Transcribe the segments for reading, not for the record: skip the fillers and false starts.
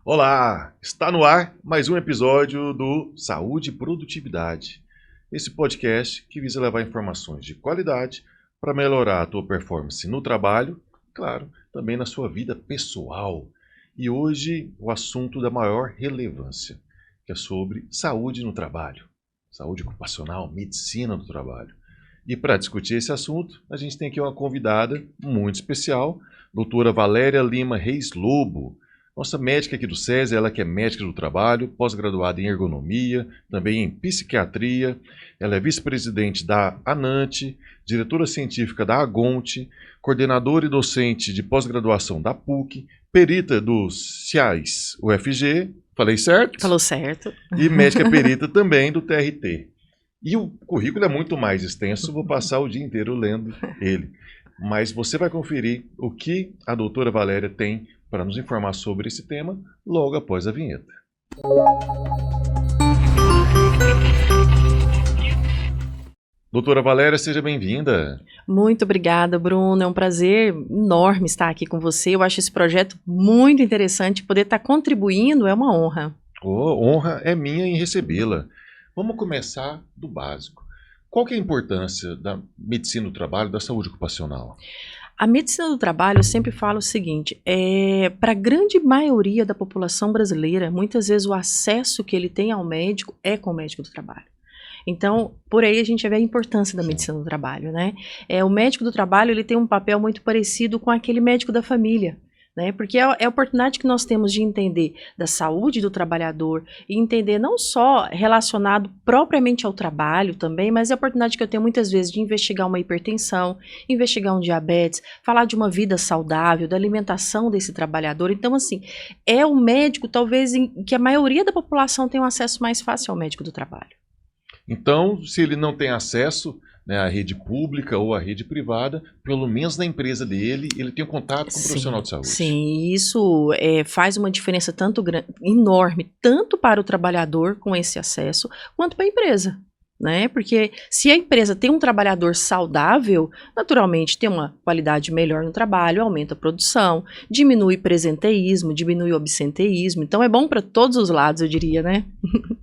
Olá, está no ar mais um episódio do Saúde e Produtividade. Esse podcast que visa levar informações de qualidade para melhorar a tua performance no trabalho, claro, também na sua vida pessoal. E hoje o assunto da maior relevância, que é sobre saúde no trabalho, saúde ocupacional, medicina do trabalho. E para discutir esse assunto, a gente tem aqui uma convidada muito especial, doutora Valéria Lima Reis Lobo, nossa médica aqui do SESI, ela que é médica do trabalho, pós-graduada em ergonomia, também em psiquiatria, ela é vice-presidente da ANANT, diretora científica da AGONT, coordenadora e docente de pós-graduação da PUC, perita do CIAS UFG, falei certo? Falou certo. E médica perita também do TRT. E o currículo é muito mais extenso, vou passar o dia inteiro lendo ele. Mas você vai conferir o que a doutora Valéria tem para nos informar sobre esse tema logo após a vinheta. Doutora Valéria, seja bem-vinda. Muito obrigada, Bruno. É um prazer enorme estar aqui com você. Eu acho esse projeto muito interessante. Poder estar contribuindo é uma honra. Honra é minha em recebê-la. Vamos começar do básico. Qual que é a importância da medicina do trabalho, da saúde ocupacional? A medicina do trabalho, eu sempre falo o seguinte, para a grande maioria da população brasileira, muitas vezes o acesso que ele tem ao médico é com o médico do trabalho. Então, por aí a gente vê a importância da medicina do trabalho, né? O médico do trabalho, ele tem um papel muito parecido com aquele médico da família, né? Porque é a oportunidade que nós temos de entender da saúde do trabalhador e entender não só relacionado propriamente ao trabalho também, mas é a oportunidade que eu tenho muitas vezes de investigar uma hipertensão, investigar um diabetes, falar de uma vida saudável, da alimentação desse trabalhador. Então, assim, é o médico talvez que a maioria da população tem um acesso mais fácil ao médico do trabalho. Então, se ele não tem acesso, né, à rede pública ou à rede privada, pelo menos na empresa dele, ele tem um contato com o profissional de saúde. Sim, isso faz uma diferença enorme, tanto para o trabalhador com esse acesso, quanto para a empresa. Né? Porque se a empresa tem um trabalhador saudável, naturalmente tem uma qualidade melhor no trabalho, aumenta a produção, diminui presenteísmo, diminui absenteísmo. Então é bom para todos os lados, eu diria, né?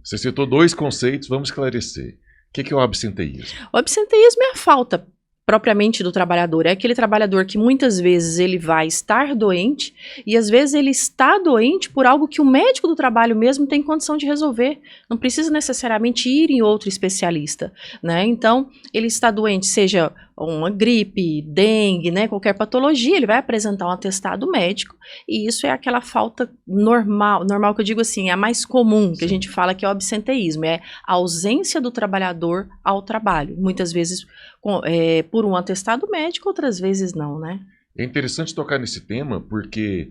Você citou dois conceitos, vamos esclarecer. O que é o absenteísmo? O absenteísmo é a falta propriamente do trabalhador, é aquele trabalhador que muitas vezes ele vai estar doente e às vezes ele está doente por algo que o médico do trabalho mesmo tem condição de resolver, não precisa necessariamente ir em outro especialista, né? Então ele está doente, seja uma gripe, dengue, né, qualquer patologia, ele vai apresentar um atestado médico e isso é aquela falta normal que eu digo assim, é a mais comum, que a gente fala que é o absenteísmo, é a ausência do trabalhador ao trabalho, muitas vezes por um atestado médico, outras vezes não, né? É interessante tocar nesse tema porque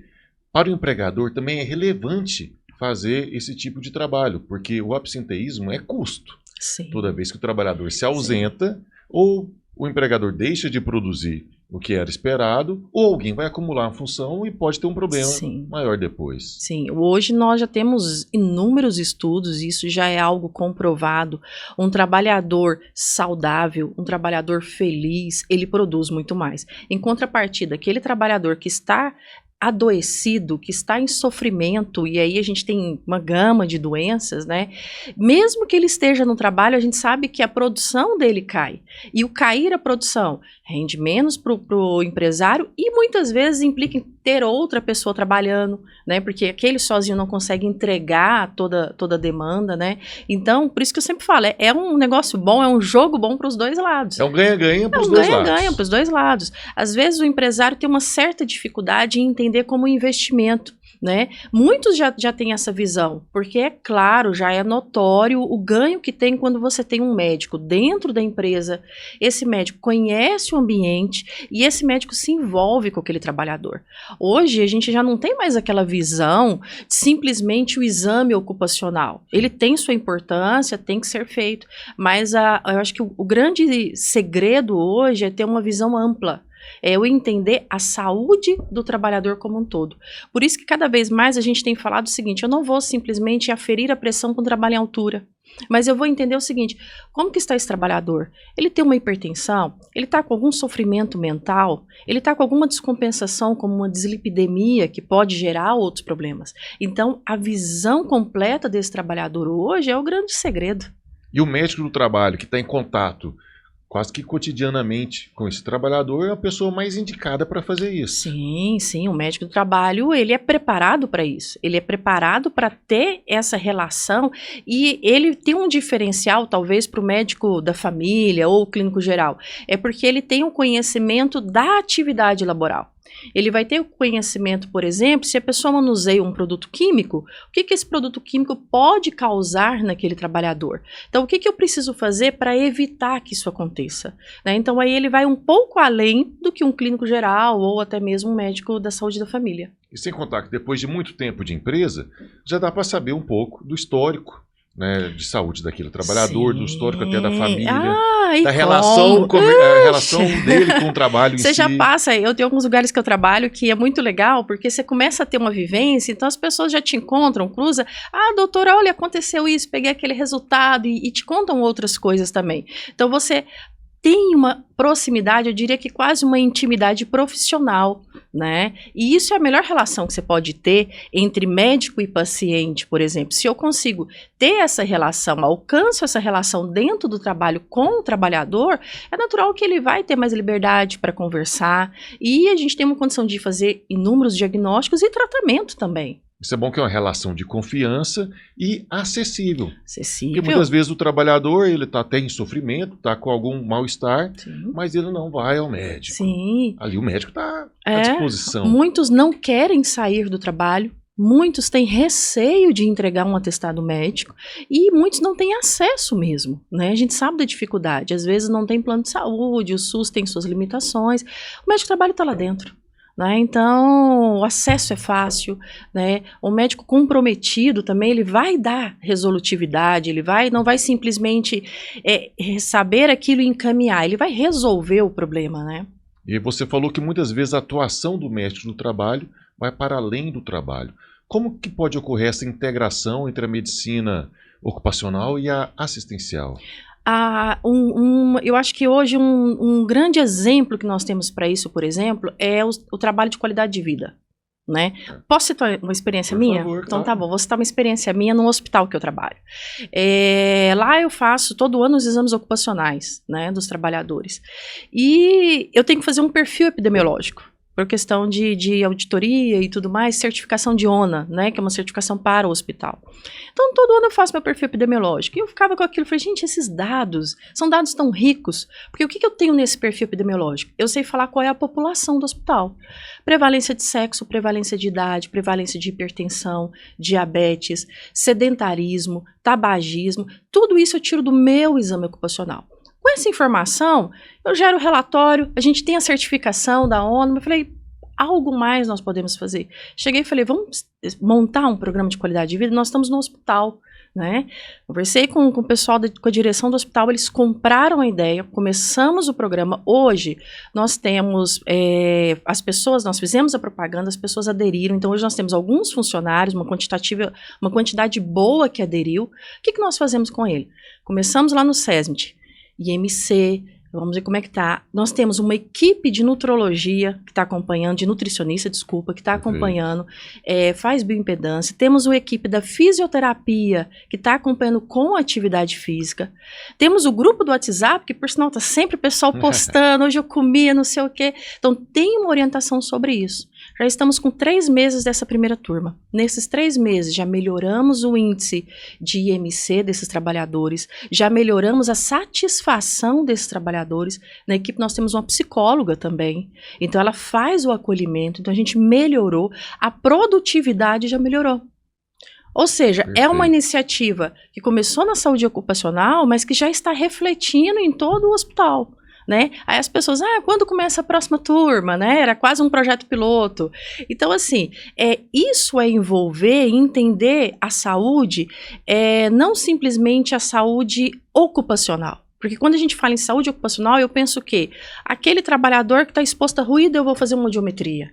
para o empregador também é relevante fazer esse tipo de trabalho, porque o absenteísmo é custo. Sim. Toda vez que o trabalhador se ausenta, ou o empregador deixa de produzir o que era esperado, ou alguém vai acumular a função e pode ter um problema maior depois. Sim, hoje nós já temos inúmeros estudos, isso já é algo comprovado. Um trabalhador saudável, um trabalhador feliz, ele produz muito mais. Em contrapartida, aquele trabalhador que está adoecido, que está em sofrimento, e aí a gente tem uma gama de doenças, né? Mesmo que ele esteja no trabalho, a gente sabe que a produção dele cai. E o cair a produção rende menos para o empresário e muitas vezes implica em ter outra pessoa trabalhando, né? Porque aquele sozinho não consegue entregar toda a demanda, né? Então, por isso que eu sempre falo, é um negócio bom, é um jogo bom para os dois lados. É um ganha-ganha para os dois lados. É um ganha-ganha para os dois lados. Às vezes o empresário tem uma certa dificuldade em entender como investimento, né? Muitos já têm essa visão, porque é claro, já é notório o ganho que tem quando você tem um médico dentro da empresa, esse médico conhece o ambiente e esse médico se envolve com aquele trabalhador. Hoje a gente já não tem mais aquela visão de simplesmente o exame ocupacional. Ele tem sua importância, tem que ser feito, mas eu acho que o grande segredo hoje é ter uma visão ampla. É eu entender a saúde do trabalhador como um todo. Por isso que cada vez mais a gente tem falado o seguinte, eu não vou simplesmente aferir a pressão com trabalho em altura. Mas eu vou entender o seguinte, como que está esse trabalhador? Ele tem uma hipertensão? Ele está com algum sofrimento mental? Ele está com alguma descompensação, como uma dislipidemia, que pode gerar outros problemas? Então, a visão completa desse trabalhador hoje é o grande segredo. E o médico do trabalho que está em contato quase que cotidianamente com esse trabalhador é a pessoa mais indicada para fazer isso. Sim, o médico do trabalho, ele é preparado para isso, ele é preparado para ter essa relação e ele tem um diferencial, talvez, para o médico da família ou clínico geral, é porque ele tem um conhecimento da atividade laboral. Ele vai ter o conhecimento, por exemplo, se a pessoa manuseia um produto químico, o que esse produto químico pode causar naquele trabalhador. Então, o que eu preciso fazer para evitar que isso aconteça? Né? Então, aí ele vai um pouco além do que um clínico geral ou até mesmo um médico da saúde da família. E sem contar que depois de muito tempo de empresa, já dá para saber um pouco do histórico, né, de saúde daquele trabalhador, do histórico até da família, da relação dele com o trabalho em si. Você já passa, eu tenho alguns lugares que eu trabalho que é muito legal, porque você começa a ter uma vivência, então as pessoas já te encontram, cruza, doutora, olha, aconteceu isso, peguei aquele resultado, e te contam outras coisas também. Então você tem uma proximidade, eu diria que quase uma intimidade profissional, né? E isso é a melhor relação que você pode ter entre médico e paciente, por exemplo. Se eu consigo ter essa relação, alcanço essa relação dentro do trabalho com o trabalhador, é natural que ele vai ter mais liberdade para conversar e a gente tem uma condição de fazer inúmeros diagnósticos e tratamento também. Isso é bom que é uma relação de confiança e acessível. Acessível. Porque muitas vezes o trabalhador, ele está até em sofrimento, está com algum mal-estar, mas ele não vai ao médico. Sim. Ali o médico está à disposição. Muitos não querem sair do trabalho, muitos têm receio de entregar um atestado médico e muitos não têm acesso mesmo, né? A gente sabe da dificuldade, às vezes não tem plano de saúde, o SUS tem suas limitações, o médico do trabalho está lá dentro. Né? Então, o acesso é fácil, né? O médico comprometido também, ele vai dar resolutividade, ele não vai simplesmente saber aquilo e encaminhar, ele vai resolver o problema, né? E você falou que muitas vezes a atuação do médico no trabalho vai para além do trabalho. Como que pode ocorrer essa integração entre a medicina ocupacional e a assistencial? Eu acho que hoje um grande exemplo que nós temos para isso, por exemplo, é o trabalho de qualidade de vida. Né? Posso citar uma experiência minha? Favor, então claro. Tá bom, vou citar uma experiência minha no hospital que eu trabalho. Lá eu faço todo ano os exames ocupacionais, né, dos trabalhadores. E eu tenho que fazer um perfil epidemiológico. Por questão de auditoria e tudo mais, certificação de ONA, né, que é uma certificação para o hospital. Então, todo ano eu faço meu perfil epidemiológico. E eu ficava com aquilo, falei, gente, esses dados são dados tão ricos, porque o que eu tenho nesse perfil epidemiológico? Eu sei falar qual é a população do hospital. Prevalência de sexo, prevalência de idade, prevalência de hipertensão, diabetes, sedentarismo, tabagismo, tudo isso eu tiro do meu exame ocupacional. Com essa informação, eu gero o relatório, a gente tem a certificação da ONU, eu falei, algo mais nós podemos fazer. Cheguei e falei, vamos montar um programa de qualidade de vida, nós estamos no hospital, né? Conversei com o pessoal, com a direção do hospital, eles compraram a ideia, começamos o programa. Hoje, nós temos as pessoas, nós fizemos a propaganda, as pessoas aderiram, então hoje nós temos alguns funcionários, uma quantidade boa que aderiu. O que nós fazemos com ele? Começamos lá no SESMIT, IMC, vamos ver como é que tá. Nós temos uma equipe de nutrologia que está acompanhando, de nutricionista, desculpa, que está acompanhando, faz bioimpedância. Temos uma equipe da fisioterapia que está acompanhando com atividade física. Temos o grupo do WhatsApp, que por sinal está sempre o pessoal postando, hoje eu comia, não sei o quê. Então tem uma orientação sobre isso. Já estamos com 3 meses dessa primeira turma. Nesses 3 meses já melhoramos o índice de IMC desses trabalhadores, já melhoramos a satisfação desses trabalhadores. Na equipe nós temos uma psicóloga também, então ela faz o acolhimento, então a gente melhorou, a produtividade já melhorou. Ou seja, perfeito. É uma iniciativa que começou na saúde ocupacional, mas que já está refletindo em todo o hospital. Né? Aí as pessoas, quando começa a próxima turma, né? Era quase um projeto piloto. Então, assim, isso é envolver, entender a saúde, não simplesmente a saúde ocupacional. Porque quando a gente fala em saúde ocupacional, eu penso que aquele trabalhador que está exposto a ruído, eu vou fazer uma audiometria.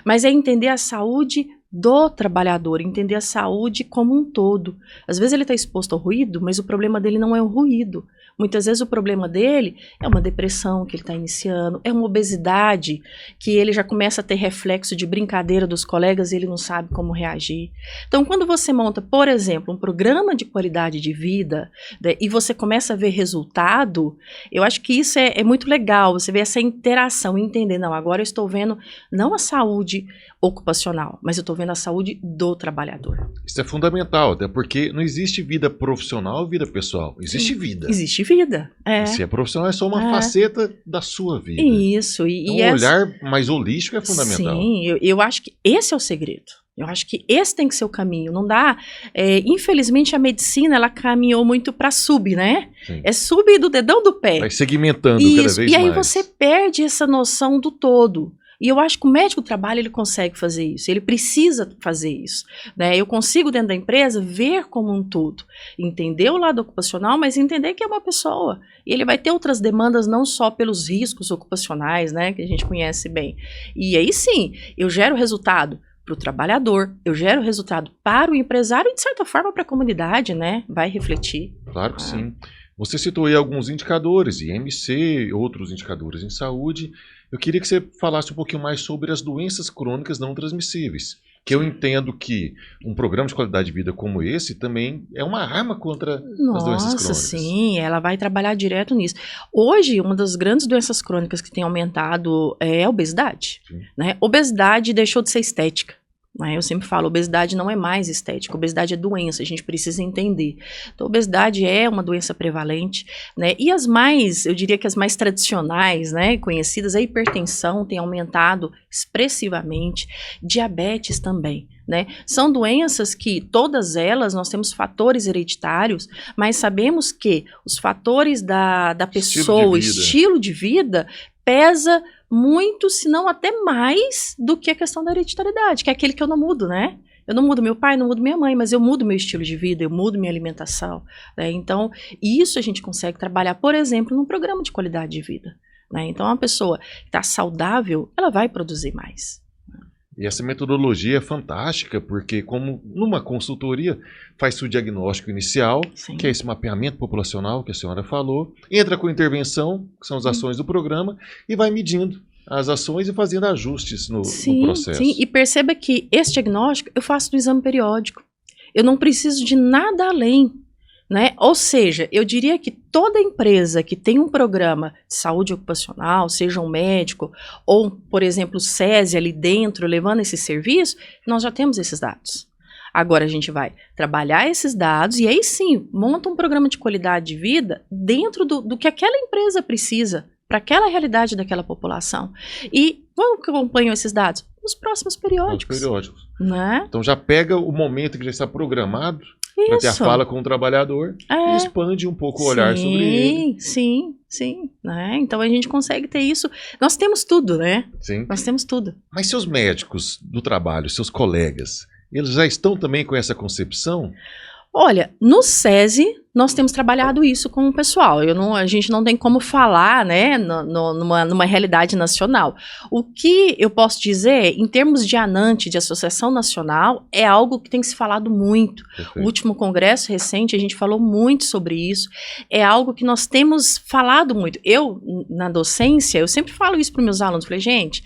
Mas é entender a saúde do trabalhador, entender a saúde como um todo. Às vezes ele está exposto ao ruído, mas o problema dele não é o ruído. Muitas vezes o problema dele é uma depressão que ele está iniciando, é uma obesidade que ele já começa a ter reflexo de brincadeira dos colegas e ele não sabe como reagir. Então, quando você monta, por exemplo, um programa de qualidade de vida, né, e você começa a ver resultado, eu acho que isso é muito legal, você vê essa interação, entender, não, agora eu estou vendo não a saúde ocupacional, mas eu estou vendo a saúde do trabalhador. Isso é fundamental, até porque não existe vida profissional e vida pessoal. Existe vida. Existe vida. Se é profissional, é só uma faceta da sua vida. Isso. Então, um olhar mais holístico é fundamental. Sim, eu acho que esse é o segredo. Eu acho que esse tem que ser o caminho. Não dá. Infelizmente, a medicina ela caminhou muito para sub, né? Sim. É sub do dedão do pé. Vai segmentando cada vez mais. E aí você perde essa noção do todo. E eu acho que o médico do trabalho ele consegue fazer isso, ele precisa fazer isso, né? Eu consigo dentro da empresa ver como um todo, entender o lado ocupacional, mas entender que é uma pessoa. E ele vai ter outras demandas não só pelos riscos ocupacionais, né, que a gente conhece bem. E aí sim, eu gero resultado para o trabalhador, eu gero resultado para o empresário e de certa forma para a comunidade, né? Vai refletir. Claro que sim. Você citou aí alguns indicadores, IMC, outros indicadores em saúde. Eu queria que você falasse um pouquinho mais sobre as doenças crônicas não transmissíveis. Que eu entendo que um programa de qualidade de vida como esse também é uma arma contra as doenças crônicas. Nossa, sim, ela vai trabalhar direto nisso. Hoje, uma das grandes doenças crônicas que tem aumentado é a obesidade. Né? Obesidade deixou de ser estética. Eu sempre falo, obesidade não é mais estética, obesidade é doença, a gente precisa entender. Então, obesidade é uma doença prevalente, né? E as mais, eu diria que as mais tradicionais, né, conhecidas, a hipertensão tem aumentado expressivamente, diabetes também. Né? São doenças que, todas elas, nós temos fatores hereditários, mas sabemos que os fatores da pessoa, o estilo de vida, pesa muito, se não até mais, do que a questão da hereditariedade, que é aquele que eu não mudo, né? Eu não mudo meu pai, não mudo minha mãe, mas eu mudo meu estilo de vida, eu mudo minha alimentação. Né? Então, isso a gente consegue trabalhar, por exemplo, num programa de qualidade de vida. Né? Então, uma pessoa que está saudável, ela vai produzir mais. E essa metodologia é fantástica, porque como numa consultoria faz-se o diagnóstico inicial, Sim. que é esse mapeamento populacional que a senhora falou, entra com intervenção, que são as ações do programa, e vai medindo as ações e fazendo ajustes no processo. Sim, e perceba que esse diagnóstico eu faço no exame periódico. Eu não preciso de nada além. Né? Ou seja, eu diria que toda empresa que tem um programa de saúde ocupacional, seja um médico ou, por exemplo, o SESI ali dentro, levando esse serviço, nós já temos esses dados. Agora a gente vai trabalhar esses dados e aí sim, monta um programa de qualidade de vida dentro do que aquela empresa precisa, para aquela realidade daquela população. E como que acompanham esses dados? Nos próximos periódicos. Né? Então já pega o momento que já está programado, para ter a fala com o trabalhador e expande um pouco o olhar sobre ele. Sim. Né? Então a gente consegue ter isso. Nós temos tudo, né? Sim. Nós temos tudo. Mas seus médicos do trabalho, seus colegas, eles já estão também com essa concepção? Olha, no SESI nós temos trabalhado isso com o pessoal. A gente não tem como falar, né, numa realidade nacional. O que eu posso dizer, em termos de ANANT, de Associação Nacional, é algo que tem se falado muito. Perfeito. O último congresso recente, a gente falou muito sobre isso. É algo que nós temos falado muito. Eu, na docência, eu sempre falo isso para os meus alunos. Falei, gente,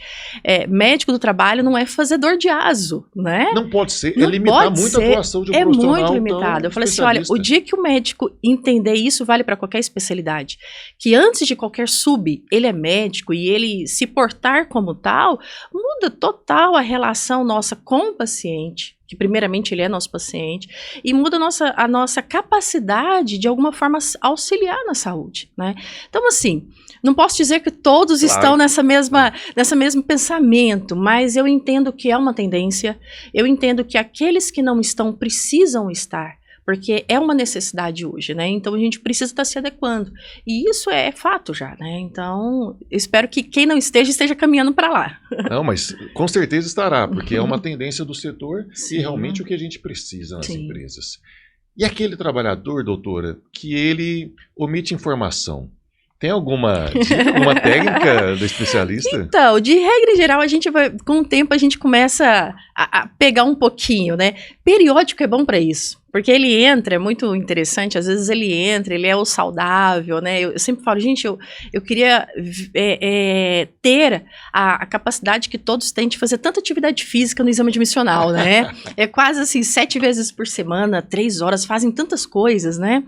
médico do trabalho não é fazedor de aso, né? Não pode ser. Não limitar muito a atuação de um profissional. É muito limitado. Eu falei assim, olha, o dia que o médico entender isso vale para qualquer especialidade, que antes de qualquer ele é médico e ele se portar como tal, muda total a relação nossa com o paciente, que primeiramente ele é nosso paciente, e muda a nossa capacidade de alguma forma auxiliar na saúde, né? Então assim, não posso dizer que todos estão nesse mesmo pensamento, mas eu entendo que é uma tendência, eu entendo que aqueles que não estão precisam estar, porque é uma necessidade hoje, né? Então a gente precisa estar se adequando. E isso é fato já, né? Então, eu espero que quem não esteja caminhando para lá. Não, mas com certeza estará, porque é uma tendência do setor e realmente o que a gente precisa nas empresas. E aquele trabalhador, doutora, que ele omite informação, Tem alguma dica, alguma técnica do especialista? Então, de regra geral, a gente vai, com o tempo a gente começa a pegar um pouquinho, né? Periódico é bom para isso. Porque ele entra, é muito interessante, às vezes ele entra, ele é o saudável, né? Eu sempre falo, gente, eu queria ter a capacidade que todos têm de fazer tanta atividade física no exame admissional, né? É quase assim, 7 vezes por semana, 3 horas, fazem tantas coisas, né?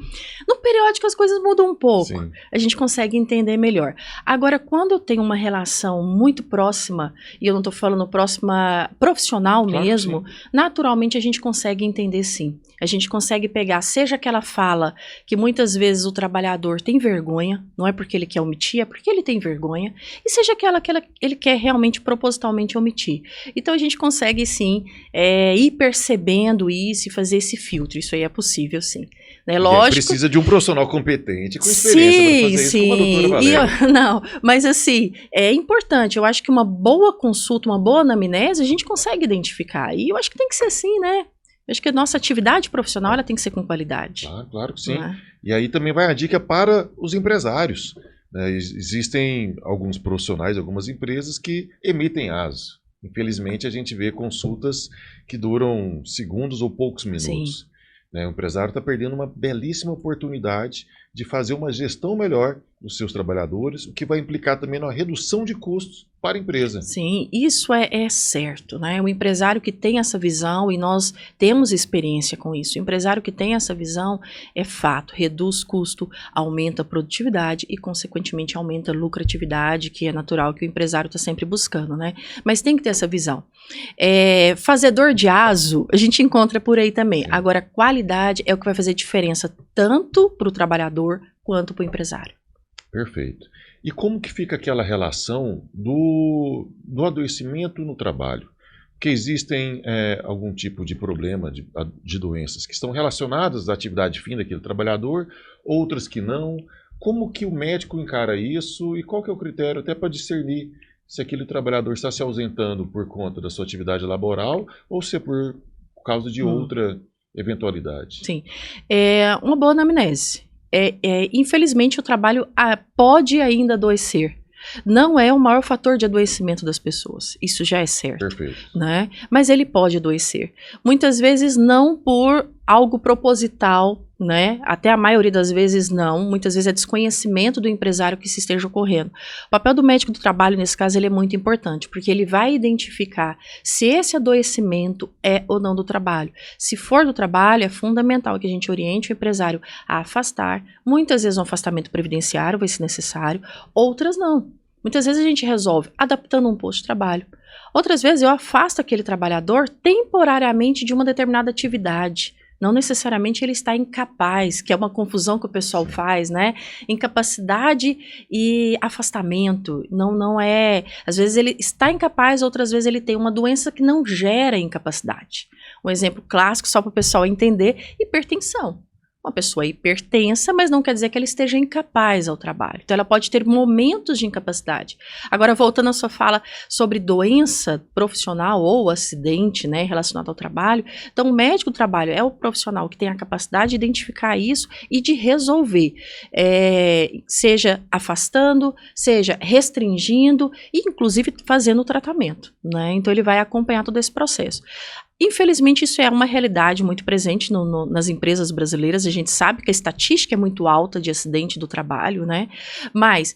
No periódico as coisas mudam um pouco, Sim. a gente consegue entender melhor. Agora, quando eu tenho uma relação muito próxima, e eu não estou falando próxima profissional Claro que mesmo, naturalmente a gente consegue entender sim. A gente consegue pegar, seja aquela fala que muitas vezes o trabalhador tem vergonha, não é porque ele quer omitir, é porque ele tem vergonha, e seja aquela que ele quer realmente propositalmente omitir. Então a gente consegue sim ir percebendo isso e fazer esse filtro, isso aí é possível sim. Né? Lógico. Precisa de um profissional competente com experiência para fazer isso, como a doutora Valéria. Não, mas assim, é importante, eu acho que uma boa consulta, uma boa anamnese, a gente consegue identificar, e eu acho que tem que ser assim, né? Eu acho que a nossa atividade profissional ela tem que ser com qualidade. Claro que sim. Né? E aí também vai a dica para os empresários. Né? Existem alguns profissionais, algumas empresas que emitem ASO. Infelizmente, a gente vê consultas que duram segundos ou poucos minutos. Né? O empresário está perdendo uma belíssima oportunidade de fazer uma gestão melhor dos seus trabalhadores, o que vai implicar também na redução de custos para a empresa. Sim, isso é certo, né? O empresário que tem essa visão, e nós temos experiência com isso, o empresário que tem essa visão é fato, reduz custo, aumenta a produtividade e, consequentemente, aumenta a lucratividade, que é natural que o empresário está sempre buscando, né? Mas tem que ter essa visão. Fazedor de ASO, a gente encontra por aí também. Sim. Agora, qualidade é o que vai fazer diferença tanto para o trabalhador quanto para o empresário. Perfeito. E como que fica aquela relação do adoecimento no trabalho? Porque existem algum tipo de problema, de doenças que estão relacionadas à atividade fim daquele trabalhador, outras que não. Como que o médico encara isso e qual que é o critério até para discernir se aquele trabalhador está se ausentando por conta da sua atividade laboral ou se é por causa de outra eventualidade? Sim. Uma boa anamnese. Infelizmente, o trabalho pode ainda adoecer. Não é o maior fator de adoecimento das pessoas. Isso já é certo. Perfeito. Né? Mas ele pode adoecer. Muitas vezes não por algo proposital, né? Até a maioria das vezes não. Muitas vezes é desconhecimento do empresário que se esteja ocorrendo. O papel do médico do trabalho, nesse caso, ele é muito importante, porque ele vai identificar se esse adoecimento é ou não do trabalho. Se for do trabalho, é fundamental que a gente oriente o empresário a afastar. Muitas vezes um afastamento previdenciário vai ser necessário, outras não. Muitas vezes a gente resolve adaptando um posto de trabalho. Outras vezes eu afasto aquele trabalhador temporariamente de uma determinada atividade. Não necessariamente ele está incapaz, que é uma confusão que o pessoal faz, né? Incapacidade e afastamento. Não é. Às vezes ele está incapaz, outras vezes ele tem uma doença que não gera incapacidade. Um exemplo clássico, só para o pessoal entender: hipertensão. Uma pessoa é hipertensa, mas não quer dizer que ela esteja incapaz ao trabalho. Então, ela pode ter momentos de incapacidade. Agora, voltando à sua fala sobre doença profissional ou acidente, né, relacionado ao trabalho, então o médico do trabalho é o profissional que tem a capacidade de identificar isso e de resolver, seja afastando, seja restringindo e, inclusive, fazendo o tratamento, né? Então, ele vai acompanhar todo esse processo. Infelizmente, isso é uma realidade muito presente nas empresas brasileiras. A gente sabe que a estatística é muito alta de acidente do trabalho, né? Mas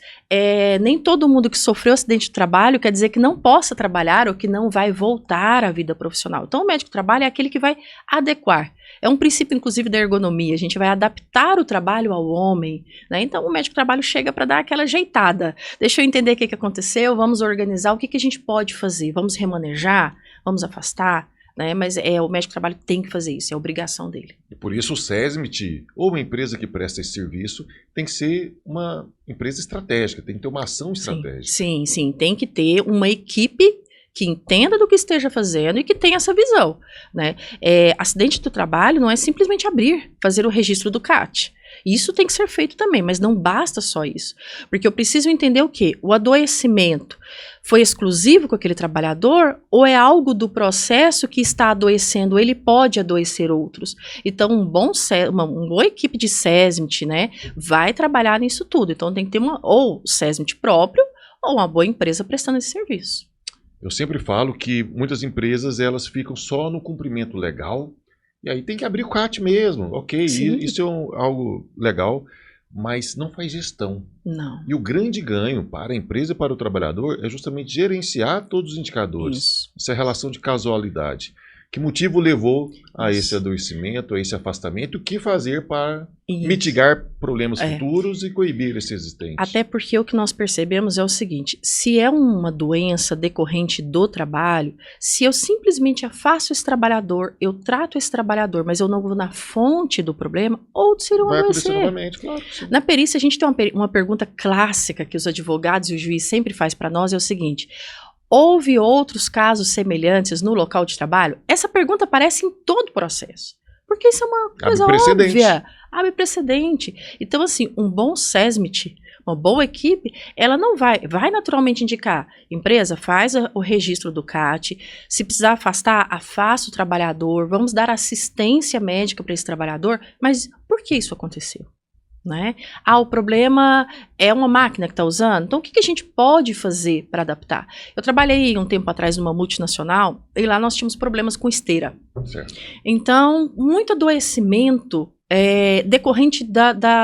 nem todo mundo que sofreu acidente do trabalho quer dizer que não possa trabalhar ou que não vai voltar à vida profissional. Então, o médico do trabalho é aquele que vai adequar. É um princípio, inclusive, da ergonomia. A gente vai adaptar o trabalho ao homem, né? Então, o médico do trabalho chega para dar aquela ajeitada. Deixa eu entender o que aconteceu, vamos organizar, o que a gente pode fazer? Vamos remanejar? Vamos afastar? Né? Mas o médico do trabalho tem que fazer isso, é obrigação dele. E por isso o SESMIT, ou uma empresa que presta esse serviço, tem que ser uma empresa estratégica, tem que ter uma ação estratégica. Sim, tem que ter uma equipe que entenda do que esteja fazendo e que tenha essa visão. Né? Acidente do trabalho não é simplesmente fazer o registro do CAT. Isso tem que ser feito também, mas não basta só isso. Porque eu preciso entender o quê? O adoecimento foi exclusivo com aquele trabalhador ou é algo do processo que está adoecendo? Ele pode adoecer outros. Então, uma boa equipe de SESMIT, né, vai trabalhar nisso tudo. Então, tem que ter ou SESMIT próprio ou uma boa empresa prestando esse serviço. Eu sempre falo que muitas empresas elas ficam só no cumprimento legal. E aí tem que abrir o CAT mesmo, ok, isso é algo legal, mas não faz gestão. Não. E o grande ganho para a empresa e para o trabalhador é justamente gerenciar todos os indicadores. Isso. Essa relação de casualidade. Que motivo levou a esse adoecimento, a esse afastamento? O que fazer para mitigar problemas futuros e coibir esse existente? Até porque o que nós percebemos é o seguinte, se é uma doença decorrente do trabalho, se eu simplesmente afasto esse trabalhador, eu trato esse trabalhador, mas eu não vou na fonte do problema, outros irão adoecer. Novamente, claro. Sim. Na perícia, a gente tem uma pergunta clássica que os advogados e o juiz sempre faz para nós, é o seguinte: houve outros casos semelhantes no local de trabalho? Essa pergunta aparece em todo o processo. Porque isso é uma coisa óbvia. Abre precedente. Então, assim, um bom SESMIT, uma boa equipe, ela não vai naturalmente indicar. Empresa, faz o registro do CAT. Se precisar afastar, afasta o trabalhador. Vamos dar assistência médica para esse trabalhador. Mas por que isso aconteceu? Né? O problema é uma máquina que está usando, então o que a gente pode fazer para adaptar? Eu trabalhei um tempo atrás numa multinacional e lá nós tínhamos problemas com esteira. Certo. Então, muito adoecimento decorrente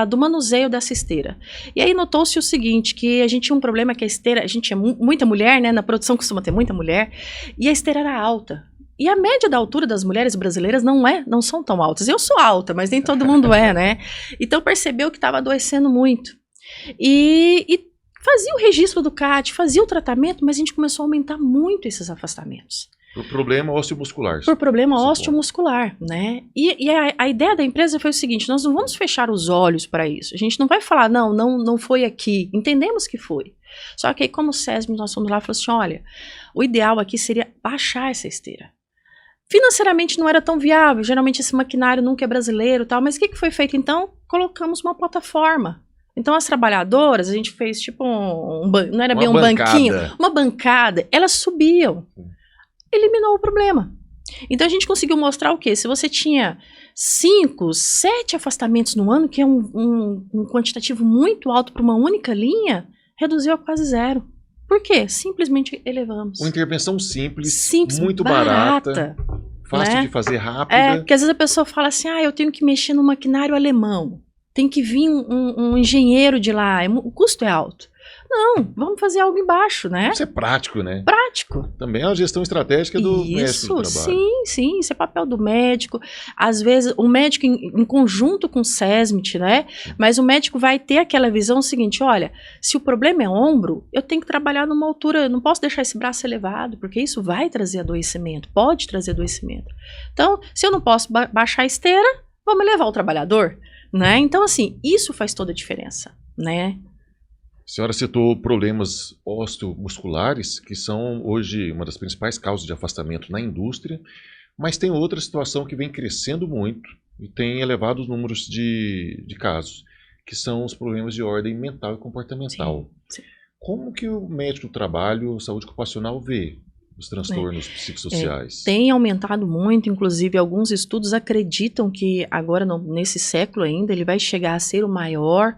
do manuseio dessa esteira. E aí notou-se o seguinte, que a gente tinha um problema que a esteira, a gente tinha muita mulher, né? Na produção costuma ter muita mulher, e a esteira era alta. E a média da altura das mulheres brasileiras não são tão altas. Eu sou alta, mas nem todo mundo é, né? Então percebeu que estava adoecendo muito. E fazia o registro do CAT, fazia o tratamento, mas a gente começou a aumentar muito esses afastamentos. Por problema osteomuscular. Por problema osteomuscular, né? E a ideia da empresa foi o seguinte, nós não vamos fechar os olhos para isso. A gente não vai falar, não foi aqui. Entendemos que foi. Só que aí, como SESMIT, nós fomos lá e falamos assim, olha, o ideal aqui seria baixar essa esteira. Financeiramente não era tão viável, geralmente esse maquinário nunca é brasileiro e tal, mas o que foi feito então? Colocamos uma plataforma. Então as trabalhadoras, a gente fez tipo não era bem um banquinho, uma bancada, elas subiam. Eliminou o problema. Então a gente conseguiu mostrar o quê? Se você tinha 5, 7 afastamentos no ano, que é um quantitativo muito alto para uma única linha, reduziu a quase zero. Por quê? Simplesmente elevamos. Uma intervenção simples muito barata, fácil, né? De fazer, rápida. Porque às vezes a pessoa fala assim, eu tenho que mexer no maquinário alemão, tem que vir um engenheiro de lá, o custo é alto. Não, vamos fazer algo embaixo, né? Isso é prático, né? Prático. Também é uma gestão estratégica do médico do trabalho. Sim, isso é papel do médico. Às vezes, o médico em conjunto com o SESMIT, né? Mas o médico vai ter aquela visão seguinte, olha, se o problema é ombro, eu tenho que trabalhar numa altura, eu não posso deixar esse braço elevado, porque isso vai trazer adoecimento, pode trazer adoecimento. Então, se eu não posso baixar a esteira, vamos levar o trabalhador, né? Então, assim, isso faz toda a diferença, né? A senhora citou problemas osteomusculares, que são hoje uma das principais causas de afastamento na indústria, mas tem outra situação que vem crescendo muito e tem elevados números de casos, que são os problemas de ordem mental e comportamental. Sim. Como que o médico do trabalho, saúde ocupacional, vê os transtornos psicossociais? Tem aumentado muito, inclusive alguns estudos acreditam que agora, nesse século ainda, ele vai chegar a ser a maior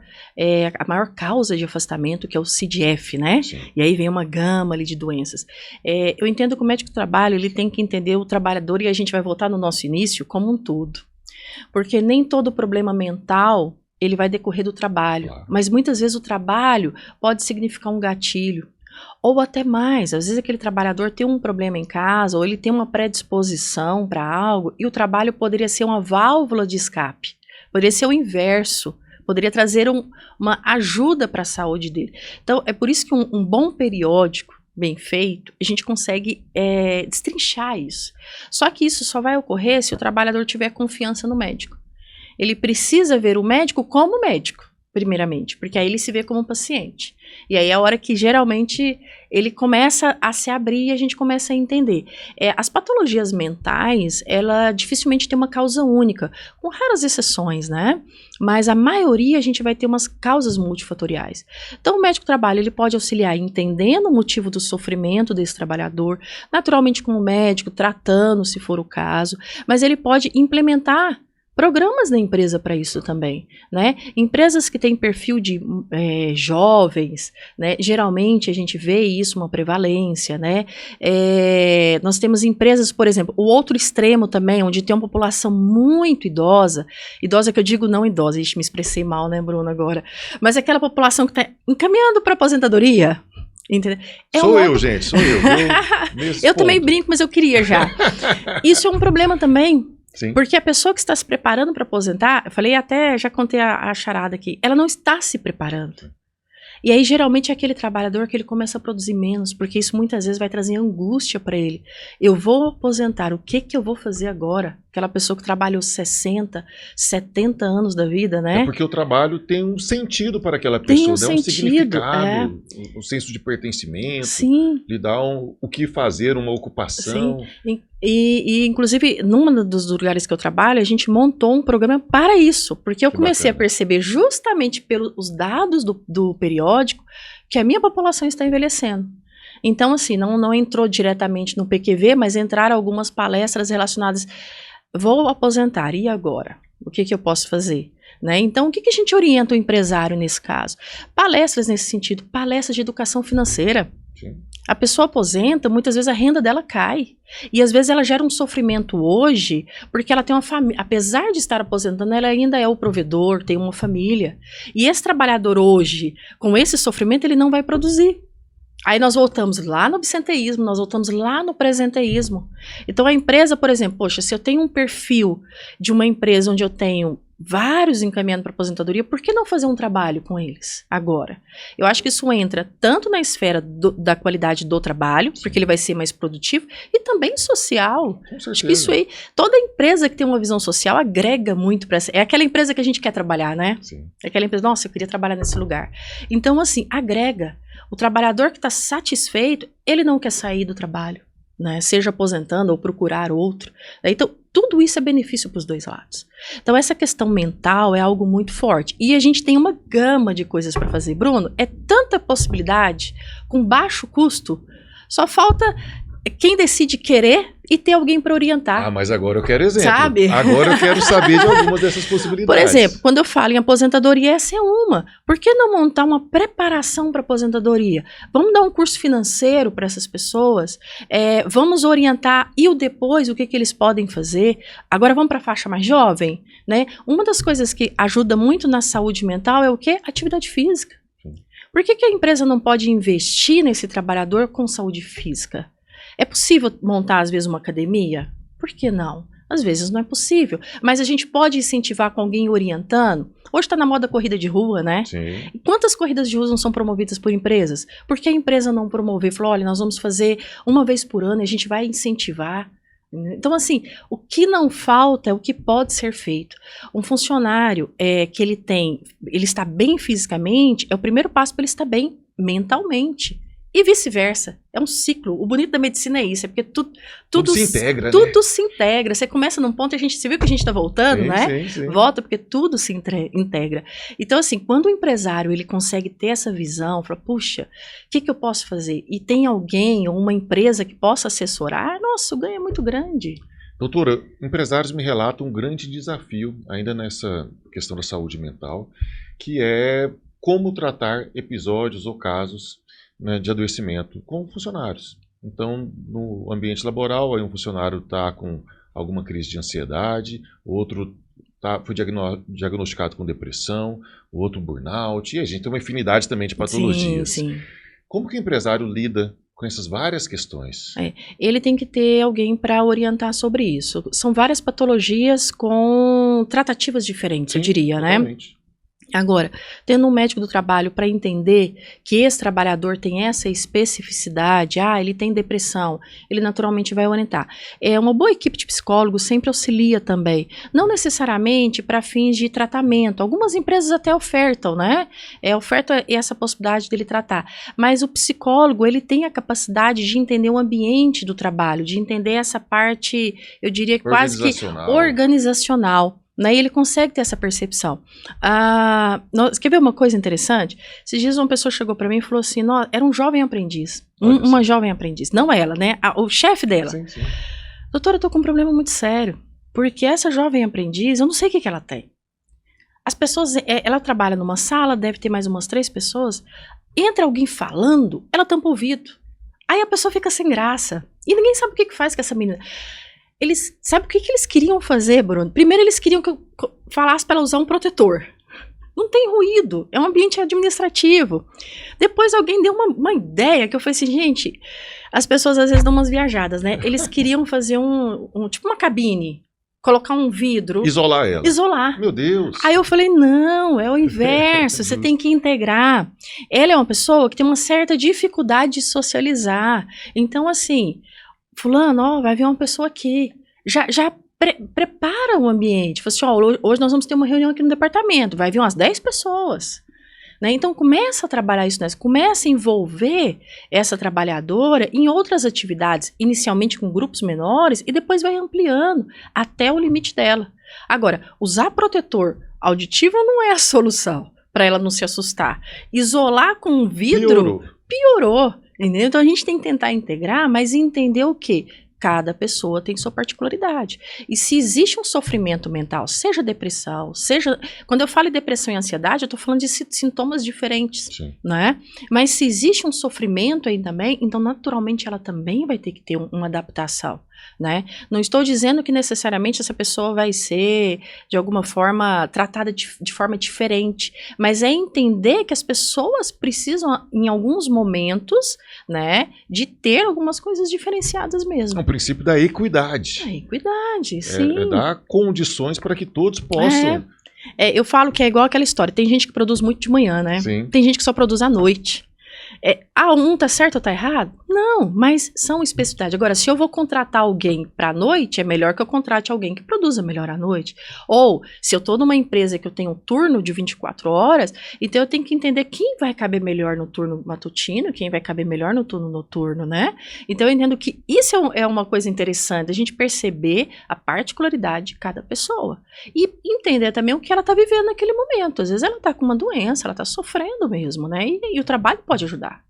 causa de afastamento, que é o CDF, né? Sim. E aí vem uma gama ali de doenças. Eu entendo que o médico do trabalho, ele tem que entender o trabalhador, e a gente vai voltar no nosso início, como um todo. Porque nem todo problema mental, ele vai decorrer do trabalho. Claro. Mas muitas vezes o trabalho pode significar um gatilho. Ou até mais, às vezes aquele trabalhador tem um problema em casa, ou ele tem uma predisposição para algo, e o trabalho poderia ser uma válvula de escape, poderia ser o inverso, poderia trazer uma ajuda para a saúde dele. Então, é por isso que um bom periódico, bem feito, a gente consegue destrinchar isso. Só que isso só vai ocorrer se o trabalhador tiver confiança no médico. Ele precisa ver o médico como médico. primeiramente, porque aí ele se vê como um paciente. E aí é a hora que geralmente ele começa a se abrir e a gente começa a entender. As patologias mentais, ela dificilmente tem uma causa única, com raras exceções, né? Mas a maioria a gente vai ter umas causas multifatoriais. Então o médico do trabalho, ele pode auxiliar entendendo o motivo do sofrimento desse trabalhador, naturalmente com o médico, tratando se for o caso, mas ele pode implementar programas da empresa para isso também, né? Empresas que têm perfil de jovens, né? Geralmente a gente vê isso, uma prevalência, né? Nós temos empresas, por exemplo, o outro extremo também, onde tem uma população muito idosa que eu digo não idosa, ixi, me expressei mal, né, Bruno, agora, mas aquela população que está encaminhando para aposentadoria. Entendeu? Sou eu, gente, sou eu. Eu também brinco, mas eu queria já. Isso é um problema também. Sim. Porque a pessoa que está se preparando para aposentar, eu falei até, já contei a charada aqui, ela não está se preparando. E aí, geralmente, é aquele trabalhador que ele começa a produzir menos, porque isso muitas vezes vai trazer angústia para ele. Eu vou aposentar, o que eu vou fazer agora? Aquela pessoa que trabalhou 60, 70 anos da vida, né? É porque o trabalho tem um sentido para aquela pessoa, tem um sentido, significado, um senso de pertencimento, sim, lhe dá o que fazer, uma ocupação. Sim. E inclusive, num dos lugares que eu trabalho, a gente montou um programa para isso, porque eu comecei a perceber justamente pelos dados do periódico que a minha população está envelhecendo. Então, assim, não entrou diretamente no PQV, mas entraram algumas palestras relacionadas. Vou aposentar, e agora? O que eu posso fazer? Né? Então, o que a gente orienta o empresário nesse caso? Palestras nesse sentido, palestras de educação financeira. Sim. A pessoa aposenta, muitas vezes a renda dela cai. E às vezes ela gera um sofrimento hoje, porque ela tem uma família. Apesar de estar aposentando, ela ainda é o provedor, tem uma família. E esse trabalhador hoje, com esse sofrimento, ele não vai produzir. Aí nós voltamos lá no absenteísmo, nós voltamos lá no presenteísmo. Então a empresa, por exemplo, poxa, se eu tenho um perfil de uma empresa onde eu tenho vários encaminhando para aposentadoria, por que não fazer um trabalho com eles agora? Eu acho que isso entra tanto na esfera da qualidade do trabalho, porque ele vai ser mais produtivo, e também social. Com certeza. Acho que isso aí, toda empresa que tem uma visão social agrega muito para essa. É aquela empresa que a gente quer trabalhar, né? Sim. É aquela empresa, nossa, eu queria trabalhar nesse lugar. Então, assim, agrega. O trabalhador que está satisfeito, ele não quer sair do trabalho, né? Seja aposentando ou procurar outro. Então, tudo isso é benefício para os dois lados. Então, essa questão mental é algo muito forte. E a gente tem uma gama de coisas para fazer. Bruno, é tanta possibilidade, com baixo custo, só falta quem decide querer e ter alguém para orientar. Ah, mas agora eu quero exemplo. Sabe? Agora eu quero saber de alguma dessas possibilidades. Por exemplo, quando eu falo em aposentadoria, essa é uma. Por que não montar uma preparação para aposentadoria? Vamos dar um curso financeiro para essas pessoas? Vamos orientar e o depois, o que eles podem fazer? Agora vamos para a faixa mais jovem, né? Uma das coisas que ajuda muito na saúde mental é o quê? Atividade física. Sim. Por que a empresa não pode investir nesse trabalhador com saúde física? É possível montar, às vezes, uma academia? Por que não? Às vezes não é possível. Mas a gente pode incentivar com alguém orientando. Hoje está na moda corrida de rua, né? Sim. E quantas corridas de rua não são promovidas por empresas? Por que a empresa não promover? Falou, olha, nós vamos fazer uma vez por ano e a gente vai incentivar. Então, assim, o que não falta é o que pode ser feito. Um funcionário que ele está bem fisicamente, é o primeiro passo para ele estar bem mentalmente. E vice-versa. É um ciclo. O bonito da medicina é isso, é porque tudo se integra, tudo né? se integra. Você começa num ponto e você viu que a gente está voltando, Sim, né? sim. Volta porque tudo se integra. Então, assim, quando o empresário ele consegue ter essa visão, fala, puxa, o que eu posso fazer? E tem alguém ou uma empresa que possa assessorar, nossa, o ganho é muito grande. Doutora, empresários me relatam um grande desafio ainda nessa questão da saúde mental, que é como tratar episódios ou casos, né, de adoecimento com funcionários. Então, no ambiente laboral, aí um funcionário está com alguma crise de ansiedade, outro foi diagnosticado com depressão, o outro burnout, e a gente tem uma infinidade também de patologias. Sim. Como que o empresário lida com essas várias questões? Ele tem que ter alguém para orientar sobre isso. São várias patologias com tratativas diferentes, eu diria, totalmente. né? Agora, tendo um médico do trabalho para entender que esse trabalhador tem essa especificidade, ele tem depressão, ele naturalmente vai orientar. Uma boa equipe de psicólogos sempre auxilia também, não necessariamente para fins de tratamento. Algumas empresas até ofertam, né? Oferta essa possibilidade dele tratar. Mas o psicólogo, ele tem a capacidade de entender o ambiente do trabalho, de entender essa parte, eu diria quase que organizacional. Né, e ele consegue ter essa percepção. Quer ver uma coisa interessante? Esses dias uma pessoa chegou para mim e falou assim, era um jovem aprendiz, uma jovem aprendiz, não ela, né? O chefe dela. Sim, sim. Doutora, eu tô com um problema muito sério, porque essa jovem aprendiz, eu não sei o que ela tem. As pessoas, ela trabalha numa sala, deve ter mais umas 3 pessoas, entra alguém falando, ela tampa o ouvido. Aí a pessoa fica sem graça. E ninguém sabe o que faz com essa menina. Sabe o que eles queriam fazer, Bruno? Primeiro eles queriam que eu falasse para ela usar um protetor. Não tem ruído, é um ambiente administrativo. Depois alguém deu uma ideia que eu falei assim, gente, as pessoas às vezes dão umas viajadas, né? Eles queriam fazer tipo uma cabine, colocar um vidro. Isolar ela. Isolar. Meu Deus. Aí eu falei, não, é o inverso, você tem que integrar. Ela é uma pessoa que tem uma certa dificuldade de socializar. Então, assim, fulano, vai vir uma pessoa aqui. Já prepara o ambiente. Fala assim, hoje nós vamos ter uma reunião aqui no departamento. Vai vir umas 10 pessoas. Né? Então, começa a trabalhar isso, né? Começa a envolver essa trabalhadora em outras atividades, inicialmente com grupos menores, e depois vai ampliando até o limite dela. Agora, usar protetor auditivo não é a solução para ela não se assustar. Isolar com um vidro piorou. Entendeu? Então, a gente tem que tentar integrar, mas entender o quê? Cada pessoa tem sua particularidade. E se existe um sofrimento mental, seja depressão, seja... Quando eu falo em depressão e ansiedade, eu estou falando de sintomas diferentes, né? Mas se existe um sofrimento aí também, então naturalmente ela também vai ter que ter uma adaptação, né? Não estou dizendo que necessariamente essa pessoa vai ser, de alguma forma, tratada de forma diferente, mas é entender que as pessoas precisam, em alguns momentos, né, de ter algumas coisas diferenciadas mesmo. É o princípio da equidade. A equidade, sim. É dar condições para que todos possam. Eu falo que é igual aquela história, tem gente que produz muito de manhã, né? Sim. Tem gente que só produz à noite. Um tá certo ou tá errado? Não, mas são especificidades. Agora, se eu vou contratar alguém para noite, é melhor que eu contrate alguém que produza melhor à noite. Ou, se eu tô numa empresa que eu tenho um turno de 24 horas, então eu tenho que entender quem vai caber melhor no turno matutino, quem vai caber melhor no turno noturno, né? Então eu entendo que isso é uma coisa interessante, a gente perceber a particularidade de cada pessoa. E entender também o que ela tá vivendo naquele momento. Às vezes ela tá com uma doença, ela tá sofrendo mesmo, né? E o trabalho pode ajudar.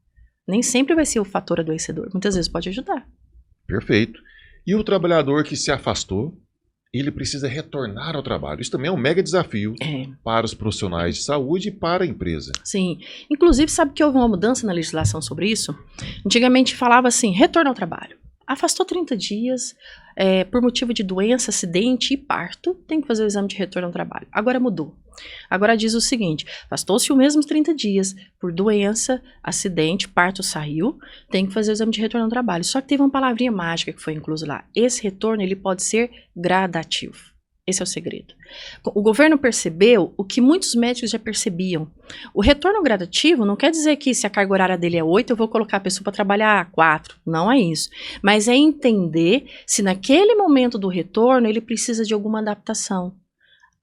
Nem sempre vai ser o fator adoecedor, muitas vezes pode ajudar. Perfeito. E o trabalhador que se afastou, ele precisa retornar ao trabalho. Isso também é um mega desafio para os profissionais de saúde e para a empresa. Sim. Inclusive, sabe que houve uma mudança na legislação sobre isso? Antigamente falava assim, retorno ao trabalho. Afastou 30 dias, por motivo de doença, acidente e parto, tem que fazer o exame de retorno ao trabalho. Agora mudou. Agora diz o seguinte, afastou-se os mesmos 30 dias, por doença, acidente, parto saiu, tem que fazer o exame de retorno ao trabalho. Só que teve uma palavrinha mágica que foi inclusa lá. Esse retorno, ele pode ser gradativo. Esse é o segredo. O governo percebeu o que muitos médicos já percebiam. O retorno gradativo não quer dizer que se a carga horária dele é 8, eu vou colocar a pessoa para trabalhar 4. Não é isso. Mas é entender se naquele momento do retorno ele precisa de alguma adaptação.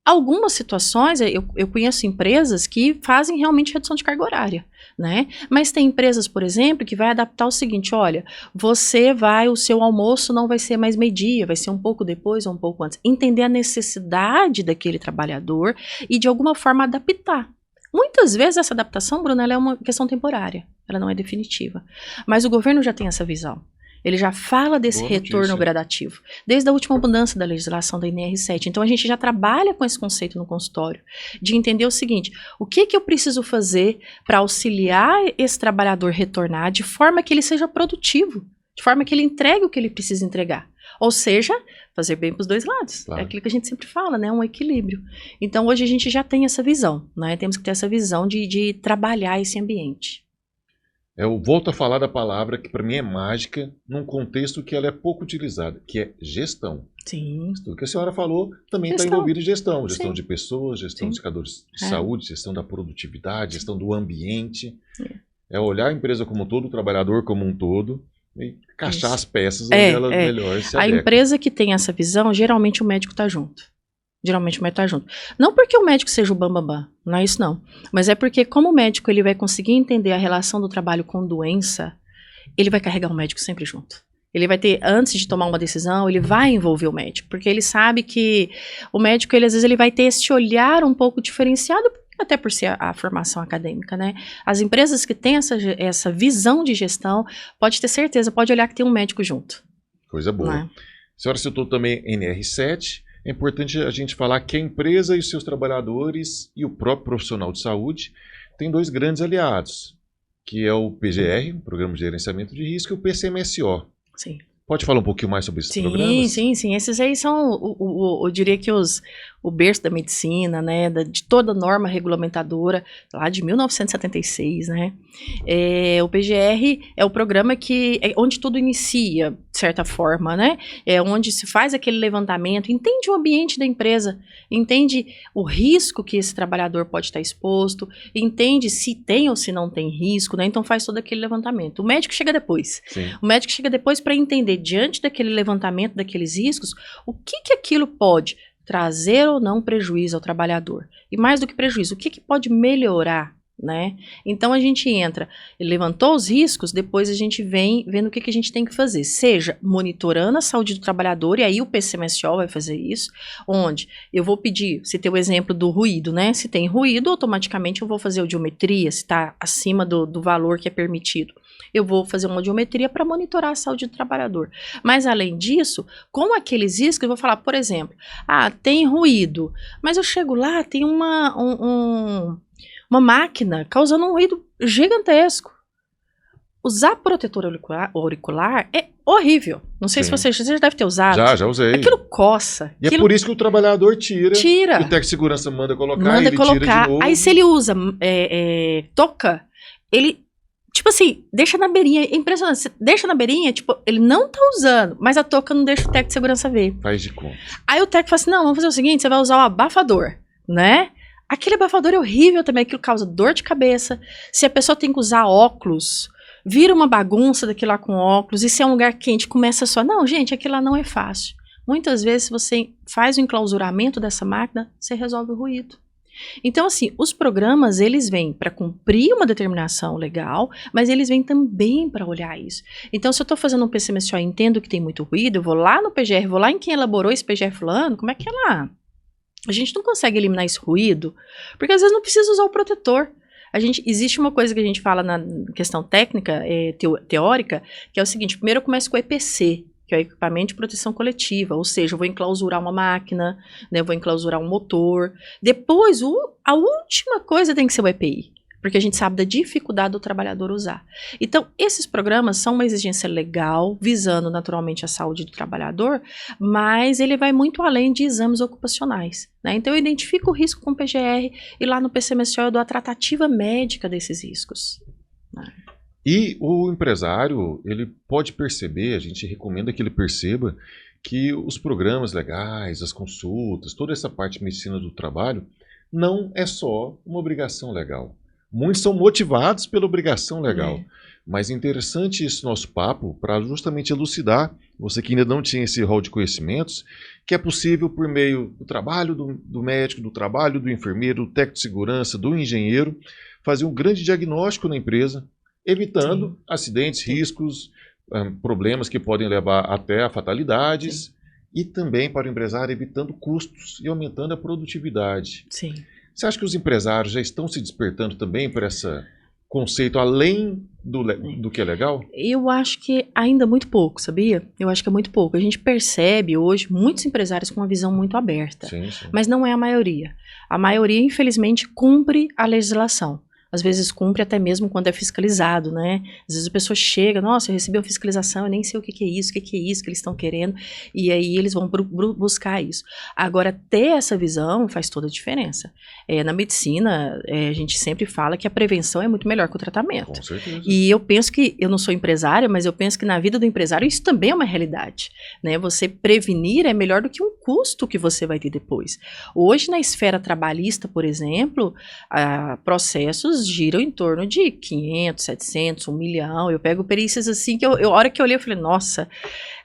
Algumas situações, eu conheço empresas que fazem realmente redução de carga horária, né? Mas tem empresas, por exemplo, que vai adaptar o seguinte, olha, o seu almoço não vai ser mais meio-dia, vai ser um pouco depois ou um pouco antes. Entender a necessidade daquele trabalhador e de alguma forma adaptar. Muitas vezes essa adaptação, Bruna, ela é uma questão temporária, ela não é definitiva. Mas o governo já tem essa visão. Ele já fala desse retorno gradativo, desde a última mudança da legislação da NR7. Então, a gente já trabalha com esse conceito no consultório, de entender o seguinte, o que eu preciso fazer para auxiliar esse trabalhador retornar de forma que ele seja produtivo, de forma que ele entregue o que ele precisa entregar. Ou seja, fazer bem para os dois lados. Claro. É aquilo que a gente sempre fala, né? Um equilíbrio. Então, hoje a gente já tem essa visão, né? Temos que ter essa visão de trabalhar esse ambiente. Eu volto a falar da palavra que para mim é mágica, num contexto que ela é pouco utilizada, que é gestão. Sim. Tudo que a senhora falou também está Gestão. envolvido em gestão. Gestão Sim. de pessoas, gestão Sim. dos indicadores de É. saúde, gestão da produtividade, gestão do ambiente. É. É olhar a empresa como um todo, o trabalhador como um todo, e encaixar Isso. as peças onde elas melhor se A adequam. empresa que tem essa visão, geralmente o médico está junto. Geralmente o médico está junto. Não porque o médico seja o bambambam, não é isso não. Mas é porque como o médico ele vai conseguir entender a relação do trabalho com doença, ele vai carregar o médico sempre junto. Ele vai ter, antes de tomar uma decisão, ele vai envolver o médico. Porque ele sabe que o médico, ele, às vezes, ele vai ter esse olhar um pouco diferenciado, até por ser a formação acadêmica, né? As empresas que têm essa visão de gestão, pode ter certeza, pode olhar que tem um médico junto. Coisa boa. Não é? A senhora citou também NR7. É importante a gente falar que a empresa e os seus trabalhadores e o próprio profissional de saúde têm dois grandes aliados, que é o PGR, o Programa de Gerenciamento de Risco, e o PCMSO. Sim. Pode falar um pouquinho mais sobre esses programas? Sim. Esses aí são, eu diria que o berço da medicina, né, de toda norma regulamentadora, lá de 1976, né. O PGR é o programa onde tudo inicia, de certa forma, né, é onde se faz aquele levantamento, entende o ambiente da empresa, entende o risco que esse trabalhador pode estar exposto, entende se tem ou se não tem risco, né, então faz todo aquele levantamento. O médico chega depois. Sim. O médico chega depois para entender, diante daquele levantamento, daqueles riscos, o que aquilo pode trazer ou não prejuízo ao trabalhador. E mais do que prejuízo, o que pode melhorar, né? Então a gente entra, levantou os riscos, depois a gente vem vendo o que a gente tem que fazer, seja monitorando a saúde do trabalhador, e aí o PCMSO vai fazer isso, onde eu vou pedir, se tem o exemplo do ruído, né? Se tem ruído, automaticamente eu vou fazer audiometria, se está acima do valor que é permitido. Eu vou fazer uma audiometria para monitorar a saúde do trabalhador. Mas, além disso, com aqueles riscos, eu vou falar, por exemplo, tem ruído, mas eu chego lá, tem uma máquina causando um ruído gigantesco. Usar protetor auricular é horrível. Não sei se você já deve ter usado. Já usei. Aquilo coça. E é por isso que o trabalhador tira. E o técnico de segurança manda colocar, ele tira de novo. Aí se ele usa touca, ele... Tipo assim, deixa na beirinha, é impressionante, você deixa na beirinha, tipo, ele não tá usando, mas a touca não deixa o técnico de segurança ver. Faz de conta. Aí o técnico fala assim, não, vamos fazer o seguinte, você vai usar o abafador, né? Aquele abafador é horrível também, aquilo causa dor de cabeça, se a pessoa tem que usar óculos, vira uma bagunça daquilo lá com óculos, e se é um lugar quente, começa só, não, gente, aquilo lá não é fácil. Muitas vezes, se você faz o enclausuramento dessa máquina, você resolve o ruído. Então, assim, os programas, eles vêm para cumprir uma determinação legal, mas eles vêm também para olhar isso. Então, se eu estou fazendo um PCMSO e entendo que tem muito ruído, eu vou lá no PGR, vou lá em quem elaborou esse PGR fulano, como é que é lá? A gente não consegue eliminar esse ruído, porque às vezes não precisa usar o protetor. Existe uma coisa que a gente fala na questão técnica, teórica, que é o seguinte, primeiro eu começo com o EPC, que é o equipamento de proteção coletiva, ou seja, eu vou enclausurar uma máquina, né, eu vou enclausurar um motor. Depois, a última coisa tem que ser o EPI, porque a gente sabe da dificuldade do trabalhador usar. Então, esses programas são uma exigência legal, visando naturalmente a saúde do trabalhador, mas ele vai muito além de exames ocupacionais, né? Então, eu identifico o risco com o PGR e lá no PCMSO eu dou a tratativa médica desses riscos, né? E o empresário, ele pode perceber, a gente recomenda que ele perceba que os programas legais, as consultas, toda essa parte de medicina do trabalho, não é só uma obrigação legal. Muitos são motivados pela obrigação legal. Mas é interessante esse nosso papo para justamente elucidar, você que ainda não tinha esse rol de conhecimentos, que é possível por meio do trabalho do médico, do trabalho do enfermeiro, do técnico de segurança, do engenheiro, fazer um grande diagnóstico na empresa, evitando acidentes, riscos, problemas que podem levar até a fatalidades. E também para o empresário evitando custos e aumentando a produtividade. Sim. Você acha que os empresários já estão se despertando também por esse conceito além do que é legal? Eu acho que ainda muito pouco, sabia? Eu acho que é muito pouco. A gente percebe hoje muitos empresários com uma visão muito aberta, Sim. mas não é a maioria. A maioria, infelizmente, cumpre a legislação. às vezes cumpre até mesmo quando é fiscalizado, né? Às vezes a pessoa chega, nossa, eu recebi uma fiscalização, eu nem sei o que é isso, o que é isso que eles estão querendo, e aí eles vão buscar isso. Agora, ter essa visão faz toda a diferença. Na medicina, a gente sempre fala que a prevenção é muito melhor que o tratamento. Com certeza. E eu penso que, eu não sou empresária, mas eu penso que na vida do empresário isso também é uma realidade, né? Você prevenir é melhor do que um custo que você vai ter depois. Hoje, na esfera trabalhista, por exemplo, processos giram em torno de 500, 700, 1 milhão. Eu pego perícias assim que a hora que eu olhei, eu falei, nossa,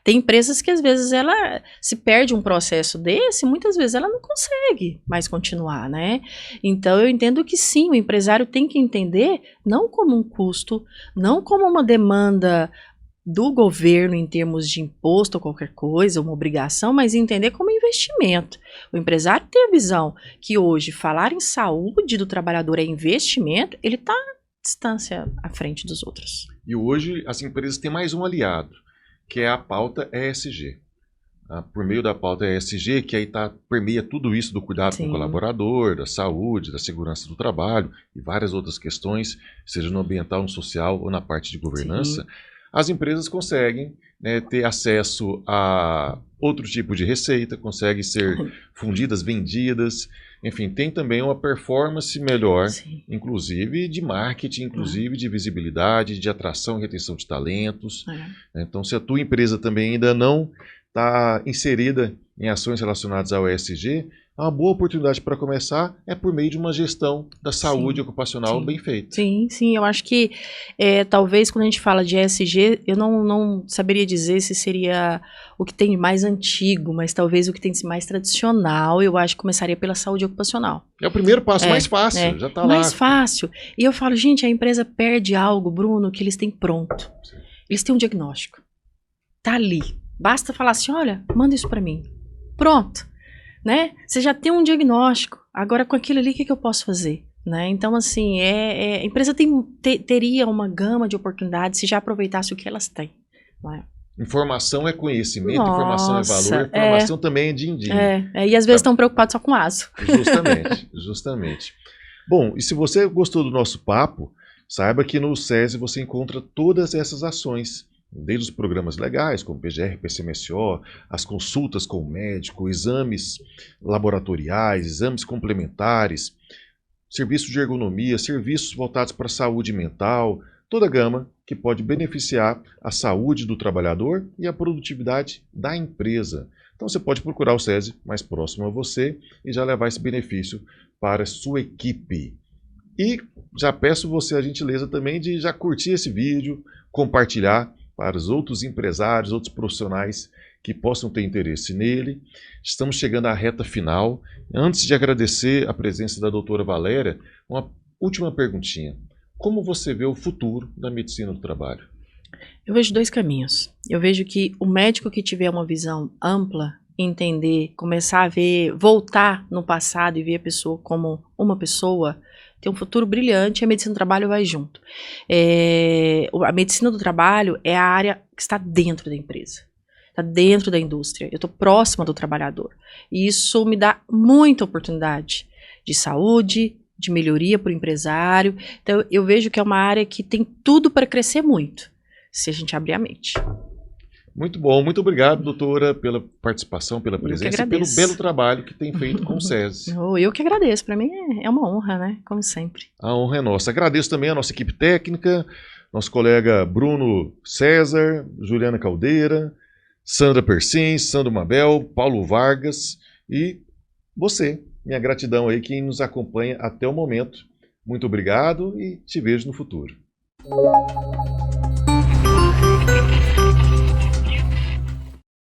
tem empresas que às vezes ela se perde um processo desse, muitas vezes ela não consegue mais continuar, né? Então eu entendo que sim, o empresário tem que entender não como um custo, não como uma demanda do governo em termos de imposto ou qualquer coisa, uma obrigação, mas entender como investimento. O empresário tem a visão que hoje falar em saúde do trabalhador é investimento, ele está distância à frente dos outros. E hoje as empresas têm mais um aliado, que é a pauta ESG. Por meio da pauta ESG, que aí permeia tudo isso do cuidado com o colaborador, da saúde, da segurança do trabalho e várias outras questões, seja no ambiental, no social ou na parte de governança, as empresas conseguem, né, ter acesso a outro tipo de receita, conseguem ser fundidas, vendidas, enfim, tem também uma performance melhor, inclusive de marketing, inclusive de visibilidade, de atração e retenção de talentos. Então, se a tua empresa também ainda não está inserida em ações relacionadas ao ESG, uma boa oportunidade para começar é por meio de uma gestão da saúde ocupacional bem feita. Sim, eu acho que talvez quando a gente fala de ESG, eu não saberia dizer se seria o que tem mais antigo, mas talvez o que tem mais tradicional, eu acho que começaria pela saúde ocupacional. É o primeiro passo mais fácil, já está lá. Mais fácil. E eu falo, gente, a empresa perde algo, Bruno, que eles têm pronto. Eles têm um diagnóstico. Tá ali. Basta falar assim, olha, manda isso para mim. Pronto. Né? Você já tem um diagnóstico, agora com aquilo ali o que eu posso fazer? Né? Então assim, a empresa teria uma gama de oportunidades se já aproveitasse o que elas têm. Né? Informação é conhecimento, informação é valor, informação também é din-din. E às vezes estão preocupados só com ASO. Justamente. Bom, e se você gostou do nosso papo, saiba que no SESI você encontra todas essas ações, desde os programas legais, como PGR, PCMSO, as consultas com o médico, exames laboratoriais, exames complementares, serviços de ergonomia, serviços voltados para a saúde mental, toda a gama que pode beneficiar a saúde do trabalhador e a produtividade da empresa. Então você pode procurar o SESI mais próximo a você e já levar esse benefício para a sua equipe. E já peço você a gentileza também de já curtir esse vídeo, compartilhar para os outros empresários, outros profissionais que possam ter interesse nele. Estamos chegando à reta final. Antes de agradecer a presença da doutora Valéria, uma última perguntinha. Como você vê o futuro da medicina do trabalho? Eu vejo 2 caminhos. Eu vejo que o médico que tiver uma visão ampla, entender, começar a ver, voltar no passado e ver a pessoa como uma pessoa, tem um futuro brilhante e a medicina do trabalho vai junto. A medicina do trabalho é a área que está dentro da empresa, está dentro da indústria. Eu estou próxima do trabalhador. E isso me dá muita oportunidade de saúde, de melhoria para o empresário. Então eu vejo que é uma área que tem tudo para crescer muito, se a gente abrir a mente. Muito bom, muito obrigado, doutora, pela participação, pela presença e pelo belo trabalho que tem feito com o SESI. Eu que agradeço, para mim é uma honra, né? Como sempre. A honra é nossa. Agradeço também a nossa equipe técnica, nosso colega Bruno César, Juliana Caldeira, Sandra Persins, Sandro Mabel, Paulo Vargas e você. Minha gratidão aí quem nos acompanha até o momento. Muito obrigado e te vejo no futuro.